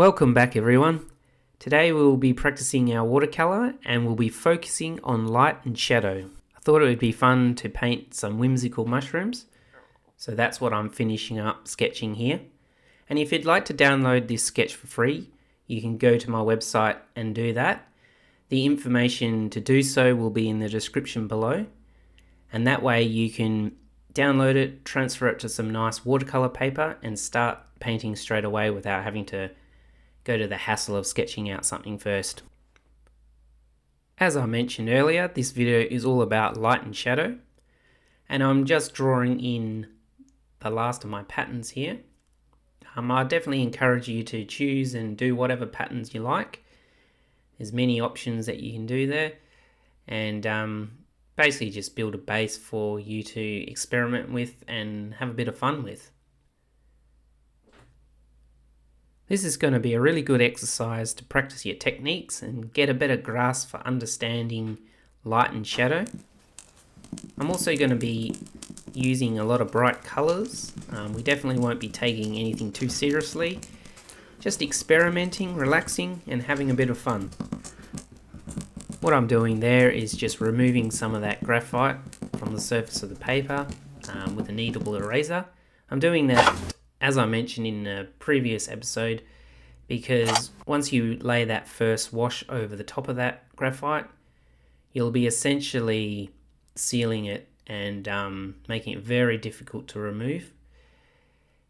Welcome back everyone. Today we will be practicing our watercolor and we'll be focusing on light and shadow. I thought it would be fun to paint some whimsical mushrooms, so that's what I'm finishing up sketching here. And if you'd like to download this sketch for free, you can go to my website and do that. The information to do so will be in the description below, and that way you can download it, transfer it to some nice watercolor paper and start painting straight away without having to go to the hassle of sketching out something first. As I mentioned earlier, this video is all about light and shadow, and I'm just drawing in the last of my patterns here. I definitely encourage you to choose and do whatever patterns you like. There's many options that you can do there, and basically just build a base for you to experiment with and have a bit of fun with. This is going to be a really good exercise to practice your techniques and get a better grasp for understanding light and shadow. I'm also going to be using a lot of bright colours. We definitely won't be taking anything too seriously, just experimenting, relaxing and having a bit of fun. What I'm doing there is just removing some of that graphite from the surface of the paper with a kneadable eraser. I'm doing that, as I mentioned in a previous episode, because once you lay that first wash over the top of that graphite, you'll be essentially sealing it and making it very difficult to remove.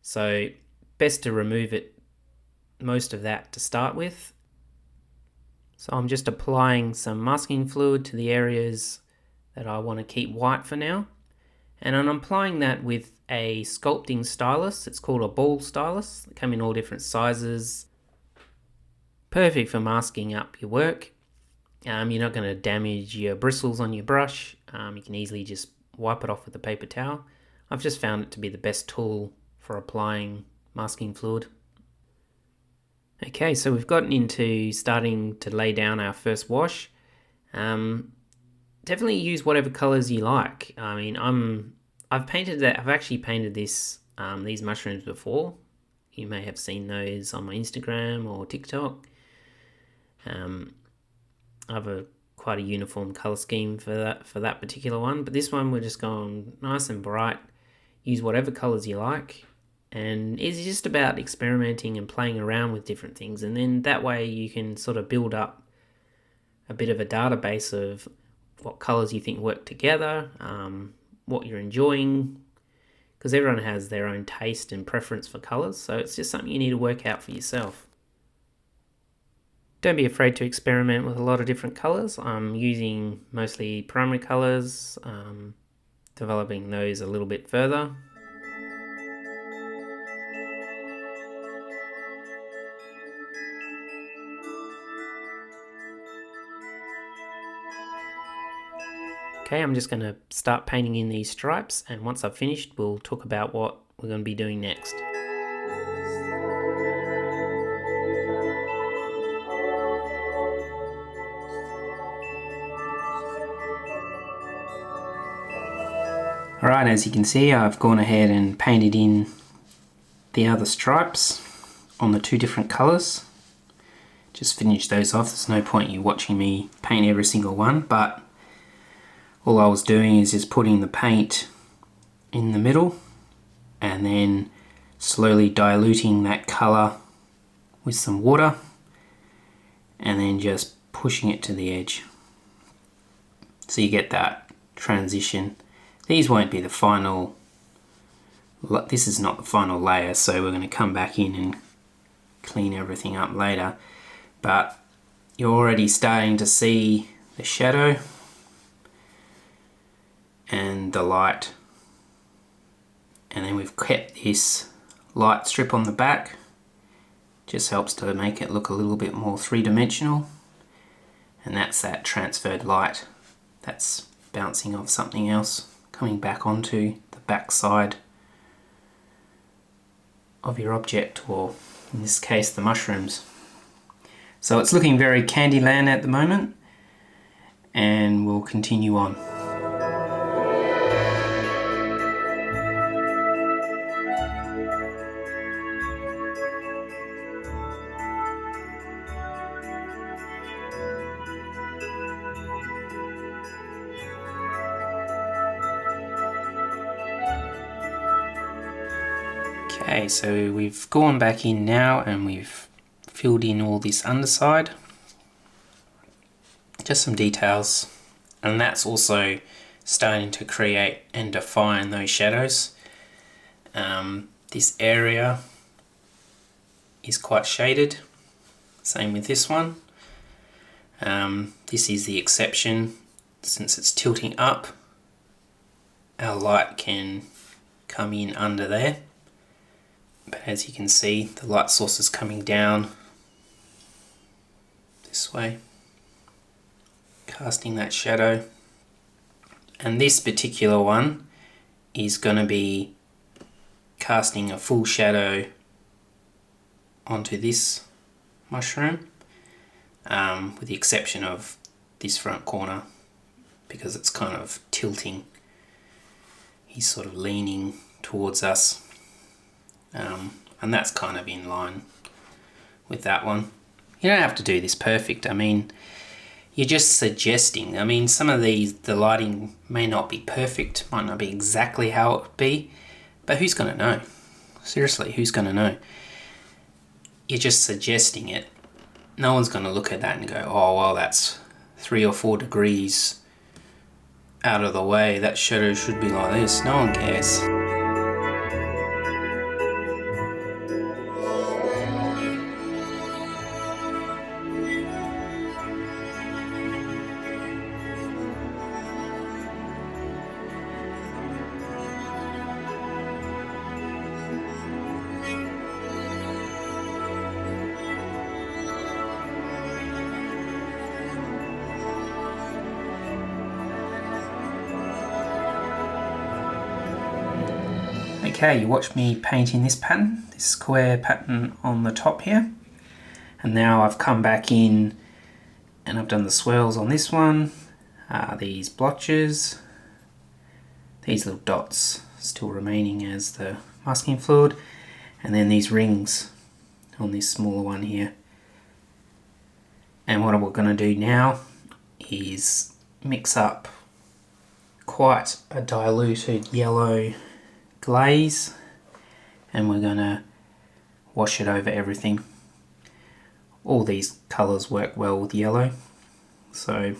So best to remove it, most of that to start with. So I'm just applying some masking fluid to the areas that I want to keep white for now. And I'm applying that with a sculpting stylus. It's called a ball stylus. They come in all different sizes. Perfect for masking up your work. You're not going to damage your bristles on your brush. You can easily just wipe it off with a paper towel. I've just found it to be the best tool for applying masking fluid. Okay, so we've gotten into starting to lay down our first wash. Definitely use whatever colors you like. I mean, I've actually painted these mushrooms before. You may have seen those on my Instagram or TikTok. I have quite a uniform color scheme for that particular one, but this one we're just going nice and bright. Use whatever colors you like, and it's just about experimenting and playing around with different things, and then that way you can sort of build up a bit of a database of what colors you think work together, what you're enjoying, because everyone has their own taste and preference for colors, so it's just something you need to work out for yourself. Don't be afraid to experiment with a lot of different colors. I'm using mostly primary colors, developing those a little bit further. Okay, I'm just going to start painting in these stripes, and once I've finished we'll talk about what we're going to be doing next. Alright, as you can see I've gone ahead and painted in the other stripes on the two different colours. Just finish those off. There's no point you watching me paint every single one, but all I was doing is just putting the paint in the middle and then slowly diluting that colour with some water and then just pushing it to the edge. So you get that transition. These won't be the final, this is not the final layer, so we're going to come back in and clean everything up later. But you're already starting to see the shadow and the light, and then we've kept this light strip on the back. Just helps to make it look a little bit more three-dimensional, and that's that transferred light that's bouncing off something else, coming back onto the back side of your object, or in this case the mushrooms. So it's looking very Candyland at the moment, and we'll continue on. Okay, so we've gone back in now and we've filled in all this underside. Just some details, and that's also starting to create and define those shadows. This area is quite shaded, same with this one. This is the exception. Since it's tilting up, our light can come in under there, but as you can see, the light source is coming down this way, casting that shadow. And this particular one is going to be casting a full shadow onto this mushroom, with the exception of this front corner, because it's kind of tilting. He's sort of leaning towards us, and that's kind of in line with that one. You don't have to do this perfect. I mean, you're just suggesting. I mean, some of these, the lighting may not be perfect, might not be exactly how it would be, but who's going to know? Seriously, who's going to know? You're just suggesting it. No one's going to look at that and go, oh, well, that's 3 or 4 degrees out of the way. That shadow should be like this. No one cares. Okay, you watched me painting this pattern, this square pattern on the top here, and now I've come back in and I've done the swirls on this one, these blotches, these little dots still remaining as the masking fluid, and then these rings on this smaller one here. And what we're going to do now is mix up quite a diluted yellow glaze, and we're going to wash it over everything. All these colours work well with yellow, so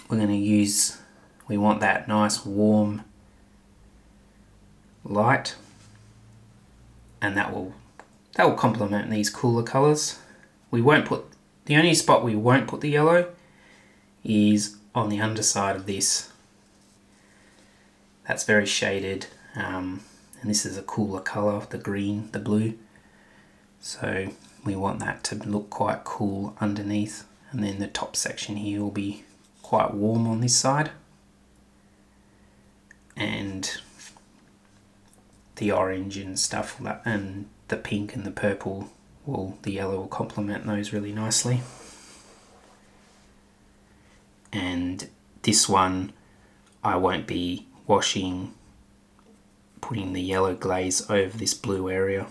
we're going to use, we want that nice warm light, and that will complement these cooler colours. We won't put, the only spot we won't put the yellow is on the underside of this. That's very shaded. And this is a cooler colour, the green, the blue, so we want that to look quite cool underneath, and then the top section here will be quite warm on this side, and the orange and stuff and the pink and the purple the yellow will complement those really nicely. And this one I won't be putting the yellow glaze over this blue area,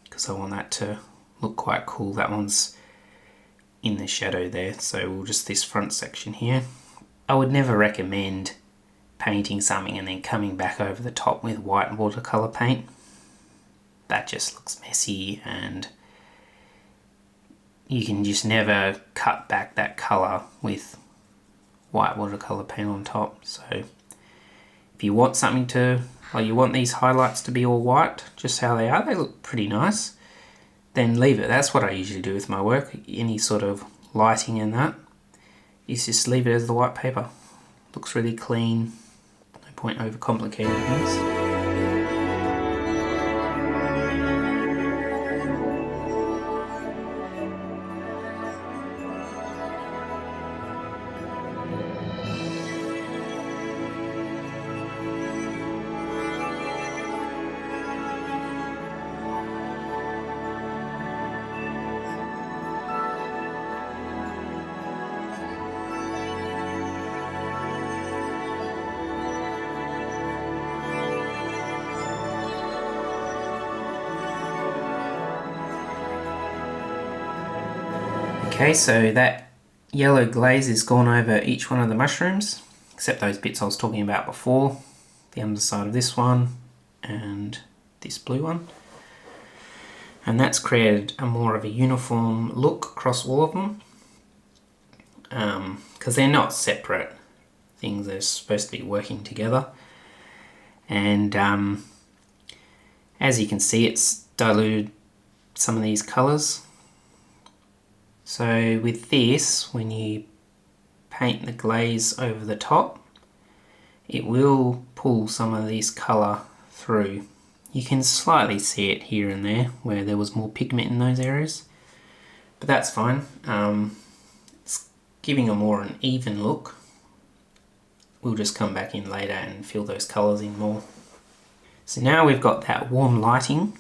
because I want that to look quite cool. That one's in the shadow there, so we'll just this front section here. I would never recommend painting something and then coming back over the top with white watercolor paint. That just looks messy, and you can just never cut back that color with white watercolor paint on top. So if you want something to, like you want these highlights to be all white, just how they are, they look pretty nice, then leave it. That's what I usually do with my work. Any sort of lighting in that is just leave it as the white paper. Looks really clean, no point overcomplicating things. Okay, so that yellow glaze is gone over each one of the mushrooms, except those bits I was talking about before, the underside of this one and this blue one. and that's created a more of a uniform look across all of them, because they're not separate things, they're supposed to be working together. And as you can see, it's diluted some of these colours. So with this, when you paint the glaze over the top, it will pull some of this colour through. You can slightly see it here and there where there was more pigment in those areas, but that's fine. It's giving a more an even look. We'll just come back in later and fill those colours in more. So now we've got that warm lighting,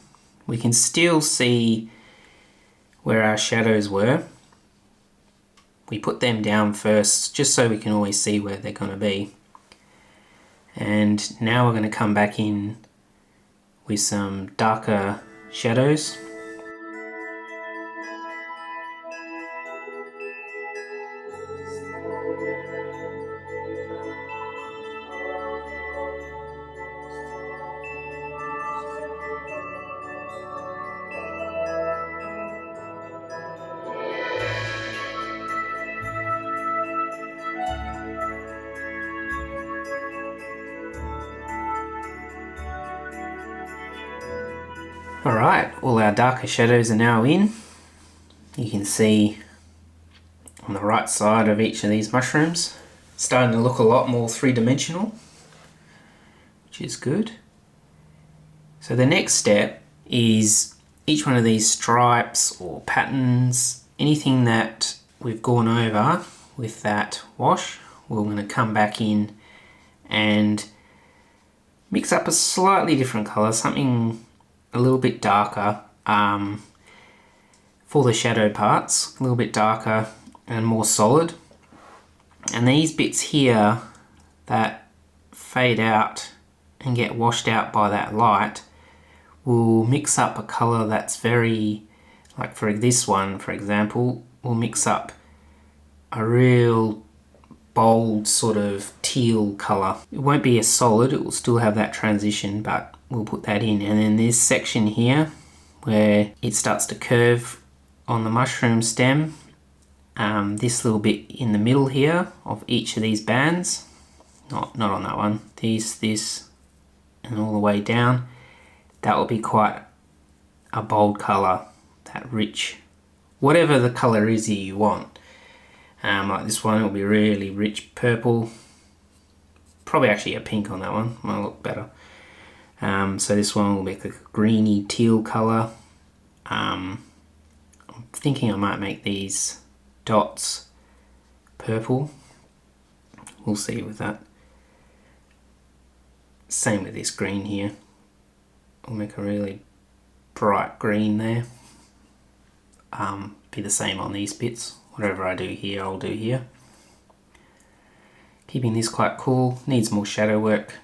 we can still see where our shadows were. We put them down first just so we can always see where they're going to be. And now we're going to come back in with some darker shadows. Alright, all our darker shadows are now in. You can see on the right side of each of these mushrooms, starting to look a lot more three-dimensional, which is good. So the next step is each one of these stripes or patterns, anything that we've gone over with that wash, we're going to come back in and mix up a slightly different colour, something a little bit darker for the shadow parts, a little bit darker and more solid. And these bits here that fade out and get washed out by that light will mix up a colour that's very, like for this one for example, will mix up a real bold sort of teal colour. It won't be as solid, it will still have that transition, but we'll put that in. And then this section here where it starts to curve on the mushroom stem, this little bit in the middle here of each of these bands, not on that one, this and all the way down, that will be quite a bold colour, that rich, whatever the colour is you want. Like this one, will be really rich purple, probably actually a pink on that one, might look better. So this one will make a greeny teal colour. I'm thinking I might make these dots purple, we'll see with that. Same with this green here, I'll make a really bright green there. Be the same on these bits, whatever I do here I'll do here. Keeping this quite cool, needs more shadow work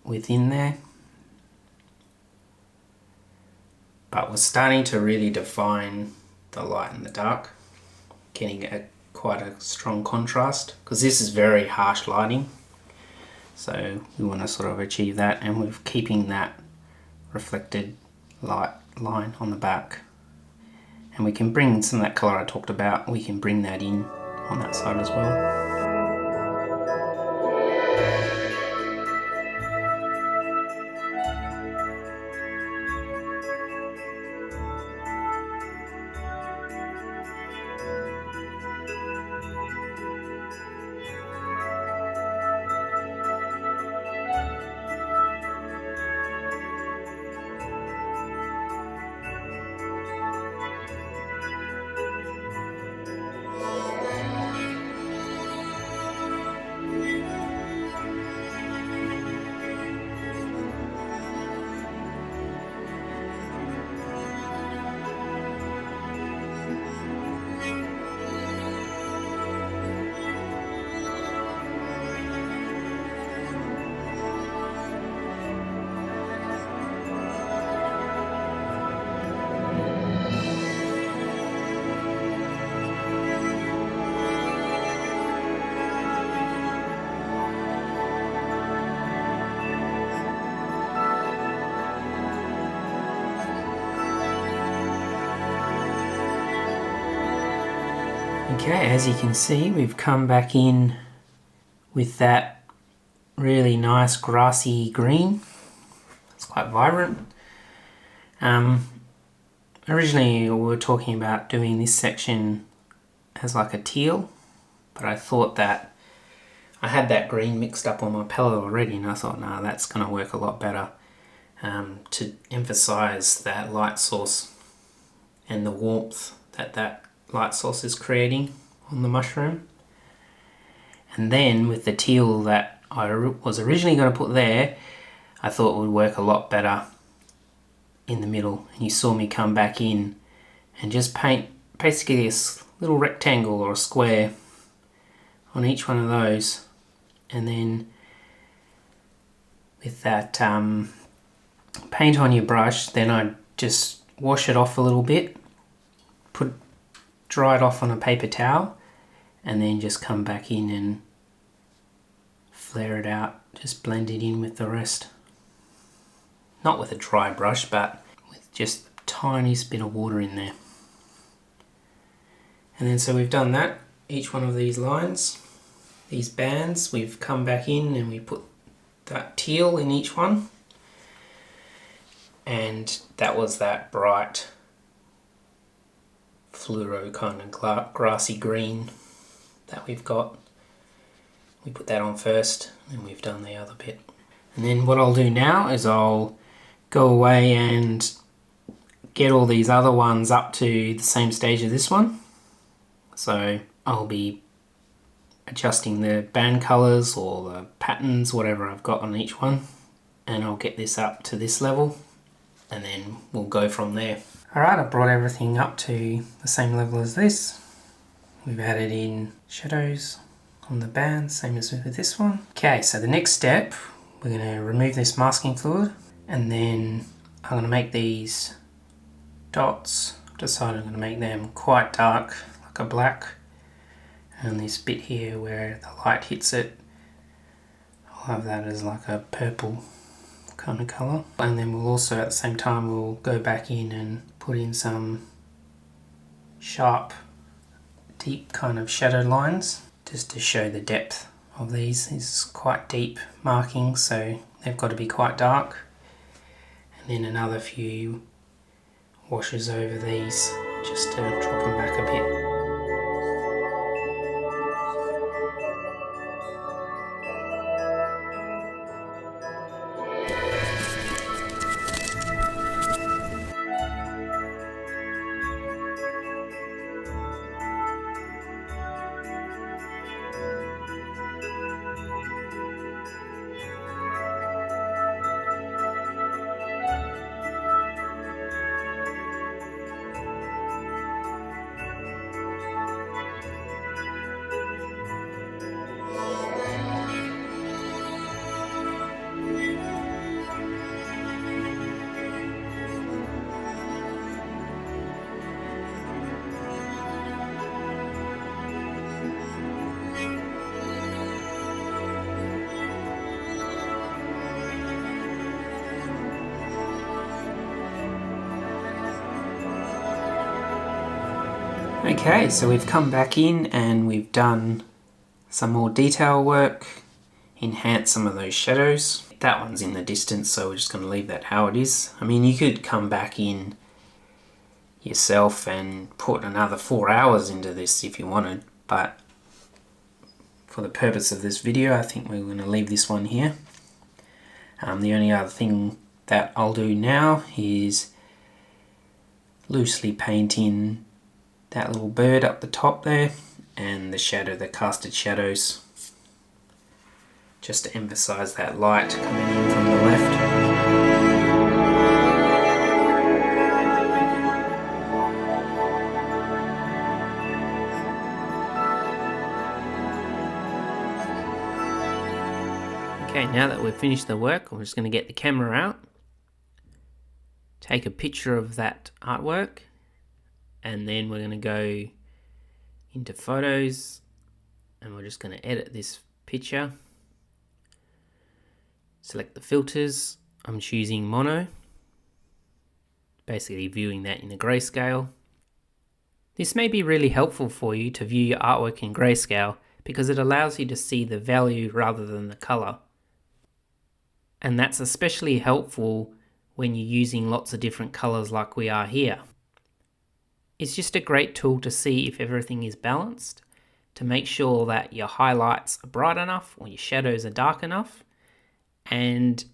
within there. But we're starting to really define the light and the dark, getting quite a strong contrast, because this is very harsh lighting. So we want to sort of achieve that, and we're keeping that reflected light line on the back. And we can bring some of that colour I talked about, we can bring that in on that side as well. Okay, as you can see, we've come back in with that really nice grassy green. It's quite vibrant. Originally we were talking about doing this section as like a teal, but I thought that I had that green mixed up on my palette already, and I thought, nah, that's going to work a lot better to emphasize that light source and the warmth that that light source is creating on the mushroom. And then with the teal that I was originally going to put there, I thought it would work a lot better in the middle. And you saw me come back in and just paint basically a little rectangle or a square on each one of those, and then with that paint on your brush, then I just wash it off a little bit, dry it off on a paper towel, and then just come back in and flare it out, just blend it in with the rest. Not with a dry brush, but with just the tiniest bit of water in there. And then so we've done that, each one of these lines, these bands, we've come back in and we put that teal in each one. And that was that bright fluoro kind of grassy green that we've got. We put that on first and we've done the other bit. And then what I'll do now is I'll go away and get all these other ones up to the same stage as this one. So I'll be adjusting the band colors or the patterns, whatever I've got on each one, and I'll get this up to this level and then we'll go from there. Alright, I've brought everything up to the same level as this. We've added in shadows on the band, same as with this one. Okay, so the next step, we're going to remove this masking fluid, and then I'm going to make these dots. I've decided I'm going to make them quite dark, like a black, and this bit here where the light hits it, I'll have that as like a purple kind of colour. And then we'll also at the same time we'll go back in and put in some sharp, deep kind of shadow lines just to show the depth of these. This is quite deep markings, so they've got to be quite dark. And then another few washes over these just to drop them back a bit. Okay, so we've come back in and we've done some more detail work, enhanced some of those shadows. That one's in the distance, so we're just going to leave that how it is. I mean, you could come back in yourself and put another 4 hours into this if you wanted, but for the purpose of this video, I think we're going to leave this one here. The only other thing that I'll do now is loosely paint in that little bird up the top there and the shadow, the casted shadows, just to emphasize that light coming in from the left. Okay, now that we've finished the work, I'm just going to get the camera out, take a picture of that artwork, and then we're going to go into photos and we're just going to edit this picture. Select the filters. I'm choosing mono, basically viewing that in the grayscale. This may be really helpful for you to view your artwork in grayscale because it allows you to see the value rather than the colour. And that's especially helpful when you're using lots of different colours like we are here. It's just a great tool to see if everything is balanced, to make sure that your highlights are bright enough or your shadows are dark enough, and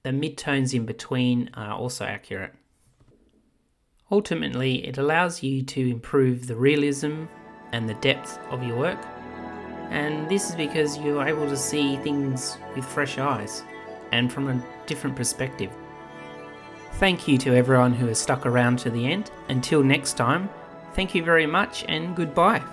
the midtones in between are also accurate. Ultimately, it allows you to improve the realism and the depth of your work, and this is because you're able to see things with fresh eyes and from a different perspective. Thank you to everyone who has stuck around to the end. Until next time, thank you very much and goodbye.